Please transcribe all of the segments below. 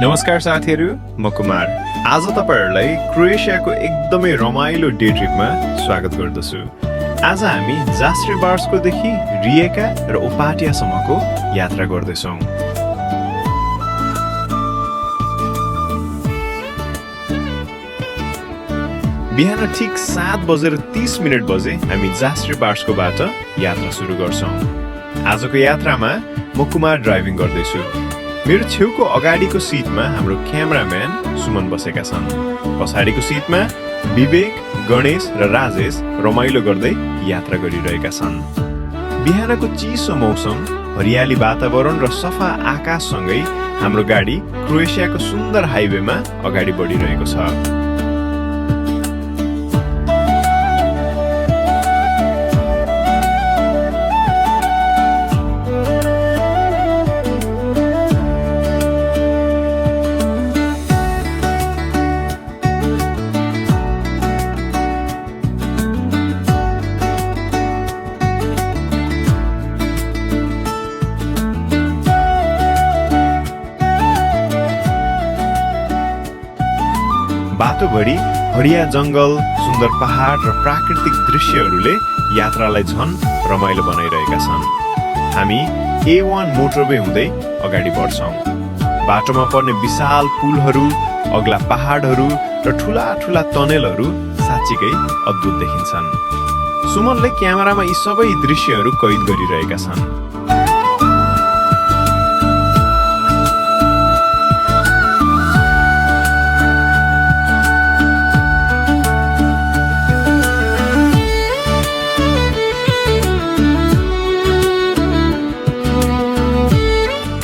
नमस्कार साथीहरू, म कुमार। आज तपाईहरुलाई क्रोएसियाको एकदमै रमाइलो डे ट्रिपमा स्वागत गर्दछु। आज हामी जास्ट्रेबार्सको देखि रिएका र ओपाटियासम्मको यात्रा गर्दैछौँ। बिहान ठिक 7:30 बजे हामी जास्ट्रेबार्सकोबाट यात्रा सुरु गर्छौँ। आजको यात्रामा म कुमार ड्राइभिङ गर्दैछु। मेरो छेउको अगाडिको सिटमा हाम्रो क्यामेराम्यान सुमन बसेका छन्। पछाडिको सिटमा विवेक, गणेश र राजेश रमाइलो गर्दै यात्रा गरिरहेका छन्। बिहानको चिसो मौसम, हरियाली वातावरण र सफा आकाशसँगै हाम्रो गाडी क्रोएसियाको सुन्दर हाइवेमा अगाडि बढिरहेको छ। बाटोभरि हरिया जंगल, सुन्दर पहाड र प्राकृतिक दृश्यहरूले यात्रालाई झन रमाइलो बनाइरहेका छन्। हामी A1 मोटरवे हुँदै अगाडि बढ्छौँ। बाटोमा पर्ने विशाल पुलहरू, अग्ला पहाडहरू र ठूला ठूला टनेलहरू साँच्चीकै अद्भुत देखिन्छन्। सुमनले क्यामेरामा यी सबै दृश्यहरू कैद गरिरहेका छन्।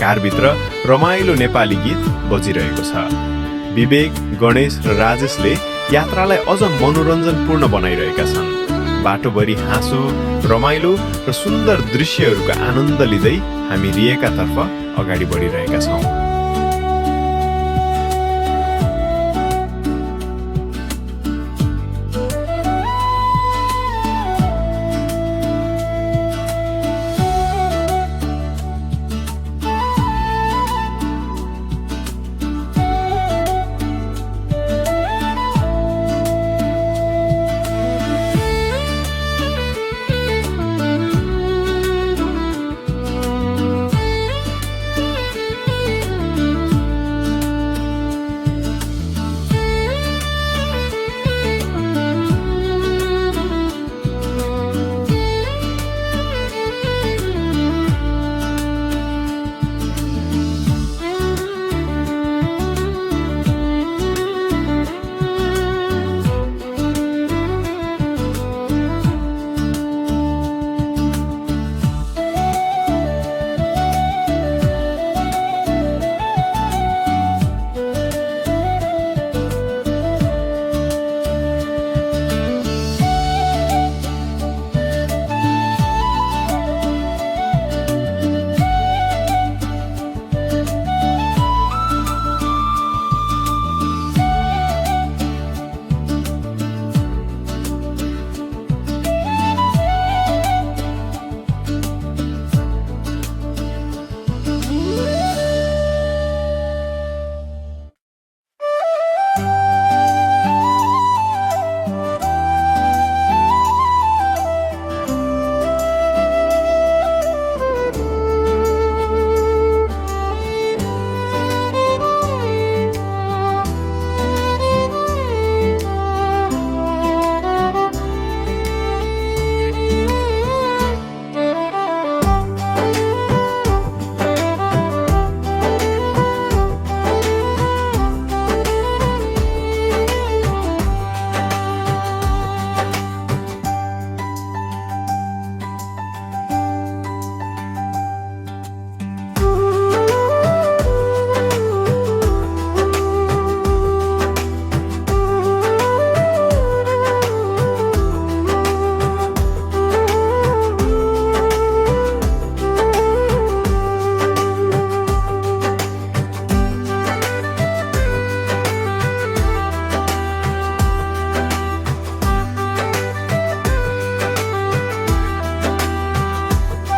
कारभित्र रमाइलो नेपाली गीत बजिरहेको छ। विवेक, गणेश र राजेशले यात्रालाई अझ मनोरञ्जनपूर्ण बनाइरहेका छन्। बाटोभरि हाँसो, रमाइलो र सुन्दर दृश्यहरूको आनन्द लिँदै हामी रिएकातर्फ अगाडि बढिरहेका छौँ।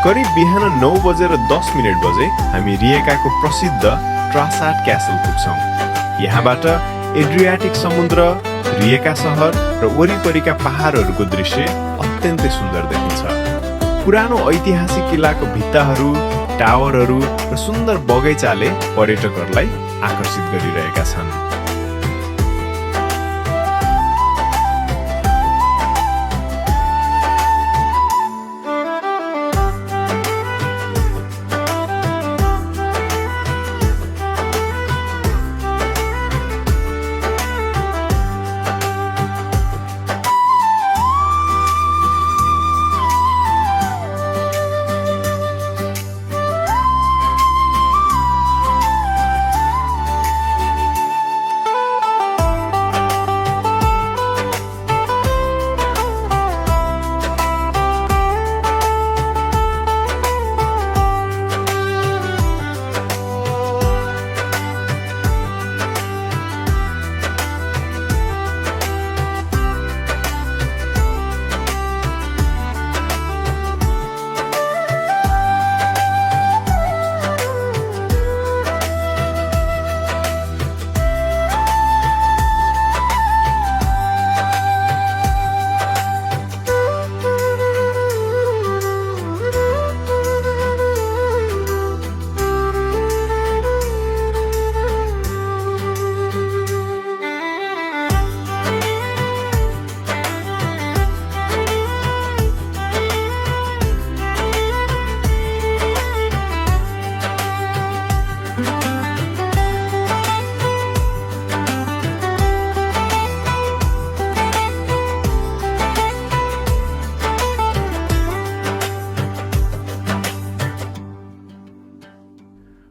करिब बिहान 9:10 बजे हामी रिएकाको प्रसिद्ध ट्रासाट क्यासल पुग्छौँ। यहाँबाट एड्रियाटिक समुद्र, रिएका सहर र वरिपरिका पहाडहरूको दृश्य अत्यन्तै सुन्दर देखिन्छ। पुरानो ऐतिहासिक किल्लाको भित्ताहरू, टावरहरू र सुन्दर बगैँचाले पर्यटकहरूलाई आकर्षित गरिरहेका छन्।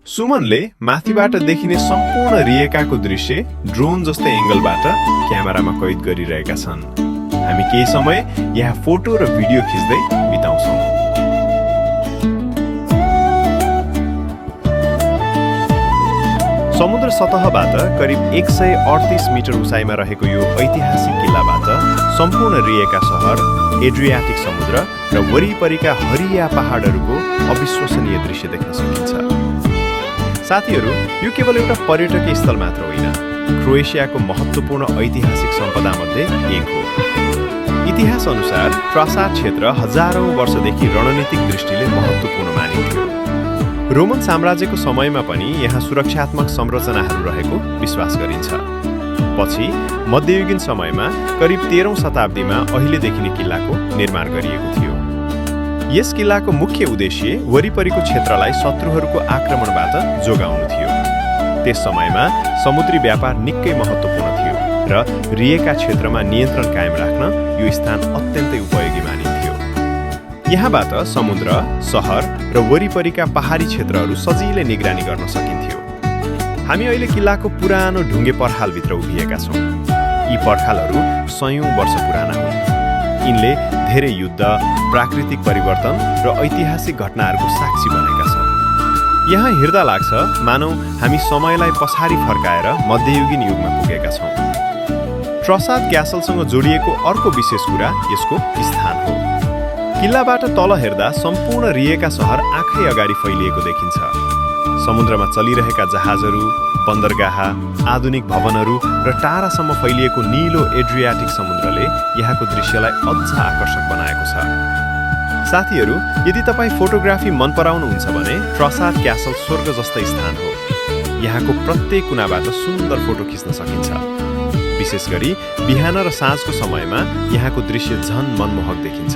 सुमनले माथिबाट देखिने सम्पूर्ण रिएकाको दृश्य ड्रोन जस्तै एंगलबाट क्यामेरामा कैद गरिरहेका छन्। हामी केही समय यहाँ फोटो र भिडियो खिच्दै बिताउँछौँ। समुद्र सतहबाट करिब 138 मिटर उचाइमा रहेको यो ऐतिहासिक किल्लाबाट सम्पूर्ण रिएका सहर, एड्रियाटिक समुद्र र वरिपरिका हरिया पहाडहरूको अविश्वसनीय दृश्य देख्न सकिन्छ। साथीहरू, यो केवल एउटा पर्यटकीय स्थल मात्र होइन, क्रोएसियाको महत्त्वपूर्ण ऐतिहासिक सम्पदा मध्ये एक हो। इतिहास अनुसार ट्रासाट क्षेत्र हजारौं वर्षदेखि रणनीतिक दृष्टिले महत्त्वपूर्ण मानिन्थ्यो। रोमन साम्राज्यको समयमा पनि यहाँ सुरक्षात्मक संरचनाहरू रहेको विश्वास गरिन्छ। पछि मध्ययुगीन समयमा करिब 13औं शताब्दीमा अहिले देखिने किल्लाको निर्माण गरिएको थियो। यस किल्लाको मुख्य उद्देश्य वरिपरिको क्षेत्रलाई शत्रुहरूको आक्रमणबाट जोगाउनु थियो। त्यस समयमा समुद्री व्यापार निकै महत्त्वपूर्ण थियो र रिएका क्षेत्रमा नियन्त्रण कायम राख्न यो स्थान अत्यन्तै उपयोगी मानिन्थ्यो। यहाँबाट समुद्र, सहर र वरिपरिका पहाडी क्षेत्रहरू सजिलै निगरानी गर्न सकिन्थ्यो। हामी अहिले किल्लाको पुरानो ढुङ्गे पर्खालभित्र उभिएका छौँ। यी पर्खालहरू सयौं वर्ष पुराना हुन्। यिनले धेरै युद्ध, प्राकृतिक परिवर्तन र ऐतिहासिक घटनाहरूको साक्षी बनेका छन्। यहाँ हेर्दा लाग्छ मानौ हामी समयलाई पछाडि फर्काएर मध्ययुगीन युगमा पुगेका छौँ। ट्रासाट क्यासलसँग जोडिएको अर्को विशेष कुरा यसको स्थान हो। किल्लाबाट तल हेर्दा सम्पूर्ण रिएका सहर आँखै अगाडि फैलिएको देखिन्छ। समुद्रमा चलिरहेका जहाजहरू, बन्दरगाह, आधुनिक भवनहरू र टाढासम्म फैलिएको नीलो एड्रियाटिक समुद्रले यहाँको दृश्यलाई अझ आकर्षक बनाएको छ। साथीहरू, यदि तपाईँ फोटोग्राफी मन पराउनुहुन्छ भने ट्रासाट क्यासल स्वर्ग जस्तै स्थान हो। यहाँको प्रत्येक कुनाबाट सुन्दर फोटो खिच्न सकिन्छ। विशेष गरी बिहान र साँझको समयमा यहाँको दृश्य झन मनमोहक देखिन्छ।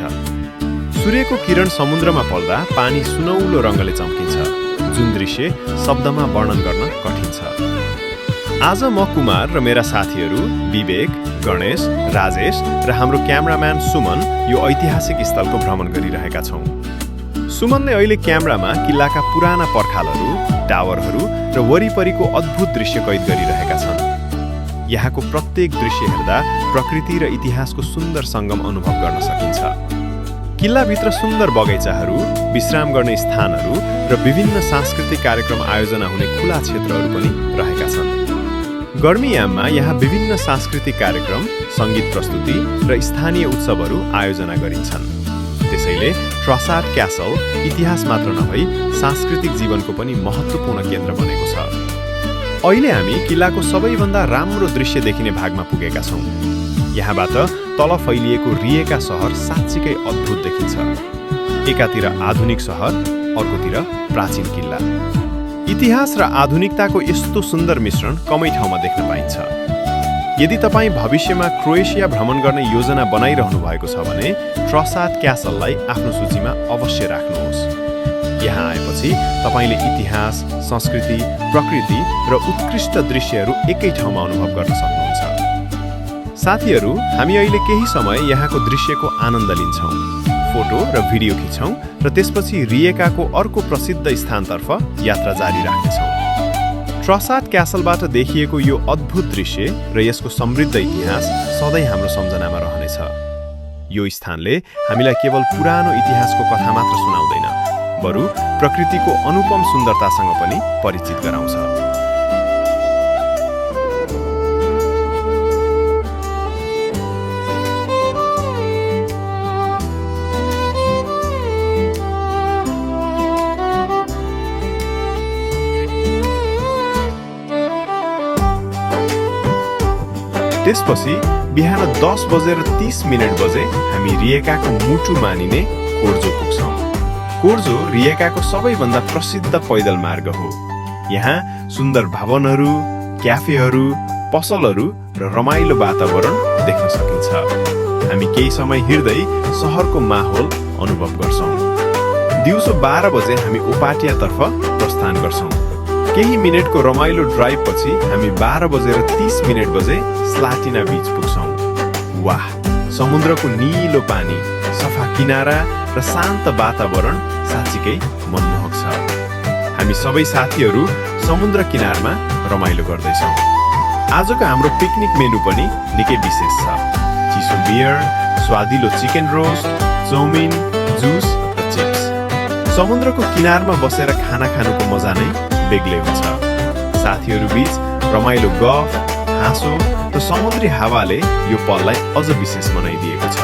सूर्यको किरण समुद्रमा पर्दा पानी सुनौलो रङ्गले चम्किन्छ, जुन दृश्य शब्दमा वर्णन गर्न कठिन छ। आज म कुमार र मेरा साथीहरू विवेक, गणेश, राजेश र हाम्रो क्यामेराम्यान सुमन यो ऐतिहासिक स्थलको भ्रमण गरिरहेका छौँ। सुमनले अहिले क्यामेरामा किल्लाका पुराना पर्खालहरू, टावरहरू र वरिपरिको अद्भुत दृश्य कैद गरिरहेका छन्। यहाँको प्रत्येक दृश्य हेर्दा प्रकृति र इतिहासको सुन्दर सङ्गम अनुभव गर्न सकिन्छ। किल्लाभित्र सुन्दर बगैँचाहरू, विश्राम गर्ने स्थानहरू र विभिन्न सांस्कृतिक कार्यक्रम आयोजना हुने खुला क्षेत्रहरू पनि रहेका छन्। गर्मीयाममा यहाँ विभिन्न सांस्कृतिक कार्यक्रम, सङ्गीत प्रस्तुति र स्थानीय उत्सवहरू आयोजना गरिन्छन्। त्यसैले ट्रसाड क्यासल इतिहास मात्र नभई सांस्कृतिक जीवनको पनि महत्त्वपूर्ण केन्द्र बनेको छ। अहिले हामी किल्लाको सबैभन्दा राम्रो दृश्य देखिने भागमा पुगेका छौँ। यहाँबाट तल फैलिएको रिएका सहर साँच्चीकै अद्भुत देखिन्छ। एकातिर आधुनिक सहर, अर्कोतिर प्राचीन किल्ला। इतिहास र आधुनिकताको यस्तो सुन्दर मिश्रण कमै ठाउँमा देख्न पाइन्छ। यदि तपाईँ भविष्यमा क्रोएसिया भ्रमण गर्ने योजना बनाइरहनु भएको छ भने ट्रसाड क्यासललाई आफ्नो सूचीमा अवश्य राख्नुहोस्। यहाँ आएपछि तपाईँले इतिहास, संस्कृति, प्रकृति र उत्कृष्ट दृश्यहरू एकै ठाउँमा अनुभव गर्न सक्नुहुन्छ। साथीहरू, हामी अहिले केही समय यहाँको दृश्यको आनन्द लिन्छौँ, फोटो र भिडियो खिच्छौँ र त्यसपछि रिएकाको अर्को प्रसिद्ध स्थानतर्फ यात्रा जारी राख्नेछौँ। ट्रसाड क्यासलबाट देखिएको यो अद्भुत दृश्य र यसको समृद्ध इतिहास सधैँ हाम्रो सम्झनामा रहनेछ। यो स्थानले हामीलाई केवल पुरानो इतिहासको कथा मात्र सुनाउँदैन, बरु प्रकृतिको अनुपम सुन्दरतासँग पनि परिचित गराउँछ। त्यसपछि बिहान 10:30 बजे हामी रिएकाको मुटु मानिने कोर्जो पुग्छौँ। कोर्जो रिएकाको सबैभन्दा प्रसिद्ध पैदल मार्ग हो। यहाँ सुन्दर भवनहरू, क्याफेहरू, पसलहरू र रमाइलो वातावरण देख्न सकिन्छ। हामी केही समय हिँड्दै सहरको माहौल अनुभव गर्छौँ। दिउँसो 12 बजे हामी उपाटियातर्फ प्रस्थान गर्छौँ। केही मिनेटको रमाइलो ड्राइभ पछि हामी 12:30 बजे स्लाटिना बीच पुग्छौँ। वाह, समुद्रको नीलो पानी, सफा किनारा र शान्त वातावरण साँच्चीकै मनमोहक छ। हामी सबै साथीहरू समुद्र किनारमा रमाइलो गर्दैछौँ। आजको हाम्रो पिकनिक मेनु पनि निकै विशेष छ। चिसो बियर, स्वादिलो चिकन रोस्ट, चाउमिन, जुस र चिप्स। समुद्रको किनारमा बसेर खाना खानुको मजा नै बेग्लै हुन्छ। साथीहरू बीच रमाइलो गफ, हाँसो र समुद्री हावाले यो पललाई अझ विशेष बनाइदिएको छ।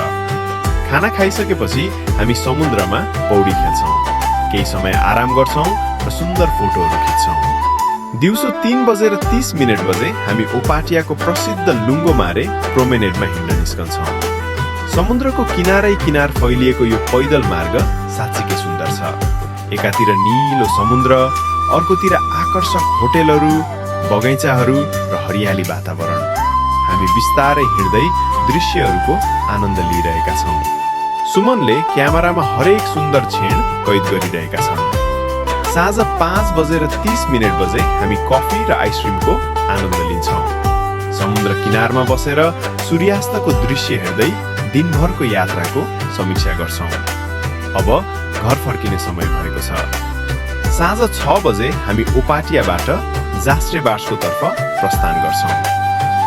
खाना खाइसकेपछि हामी समुद्रमा पौडी खेल्छौँ, केही समय आराम गर्छौँ र सुन्दर फोटोहरू खिच्छौँ। दिउँसो 3:30 बजे हामी उपाटियाको प्रसिद्ध लुङ्गोमारे प्रोमेनेडमा हिँड्न निस्कन्छौँ। समुद्रको किनारै किनार फैलिएको यो पैदल मार्ग साँच्चीकै सुन्दर छ। एकातिर नीलो समुद्र, अर्कोतिर आकर्षक होटेलहरू, बगैँचाहरू र हरियाली वातावरण। हामी बिस्तारै हिँड्दै दृश्यहरूको आनन्द लिइरहेका छौँ। सुमनले क्यामेरामा हरेक सुन्दर क्षण कैद गरिरहेका छन्। साँझ 5:30 बजे हामी कफी र आइसक्रिमको आनन्द लिन्छौँ। समुद्र किनारमा बसेर सूर्यास्तको दृश्य हेर्दै दिनभरको यात्राको समीक्षा गर्छौँ। अब घर फर्किने समय भएको छ। साँझ 6 बजे हामी उपाटियाबाट जास्ट्रेबार्सको तर्फ प्रस्थान गर्छौँ।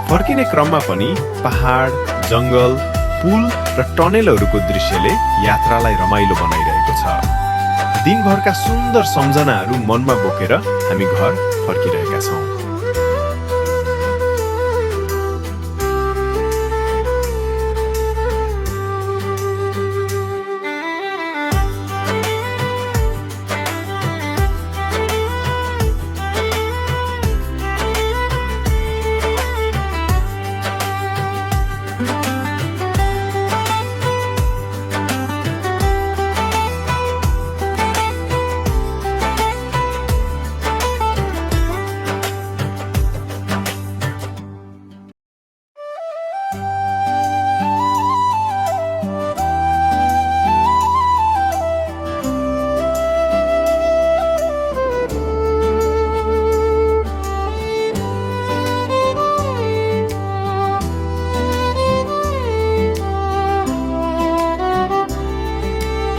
फर्किने क्रममा पनि पहाड, जङ्गल, पुल र टनेलहरूको दृश्यले यात्रालाई रमाइलो बनाइरहेको छ। दिनभरका सुन्दर सम्झनाहरू मनमा बोकेर हामी घर फर्किरहेका छौँ।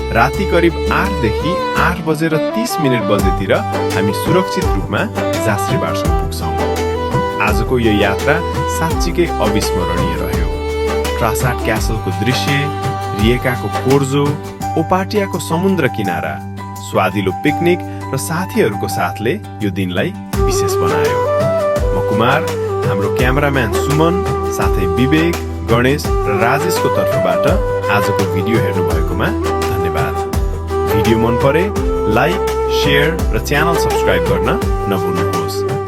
राति करिब 8देखि 8:30 बजेतिर हामी सुरक्षित रूपमा जास्ट्रेबार्समा पुग्छौँ। आजको यो यात्रा साँच्चीकै अविस्मरणीय रह्यो। ट्रसाड क्यासलको दृश्य, रिएकाको कोर्जो, उपाटियाको समुद्र किनारा, स्वादिलो पिकनिक र साथीहरूको साथले यो दिनलाई विशेष बनायो। म कुमार, हाम्रो क्यामेराम्यान सुमन, साथै विवेक, गणेश र राजेशको तर्फबाट आजको भिडियो हेर्नु भएकोमा धन्यवाद। भिडियो मन परे लाइक, शेयर र च्यानल सब्स्क्राइब गर्न नभुल्नुहोस्।